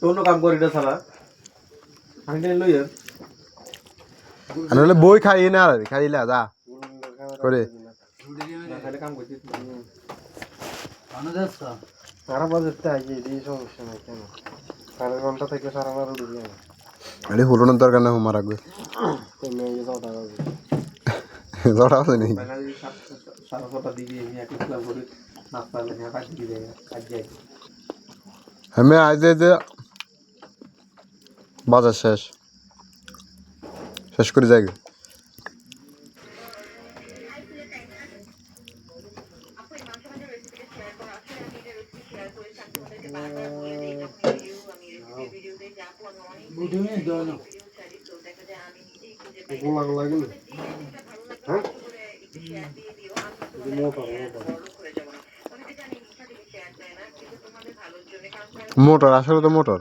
অন্য কাম করি না ছাড়া আমি লই আর আনলে বই খাই না আর খাইলা যা করে খালি কাম করছিস সারা বাজারটা আগে এই সমস্যা নাই কেন 4.5 ঘন্টা থেকে সারা বার উঠে যায় আরে হলোর দরকার না হুমার আগে তো মেয়ে যাওয়া যাবে জড়া আছে নাকি ফাইনালি 6:30 দিকে আমি এক ক্লাস করে নাস্তা লাগে কাজ দিয়ে কাজ যাই আমি আজ যে বাজার শেষ করে যাই গোলা লাগে না হ্যাঁ মোটর আসলে তো মোটর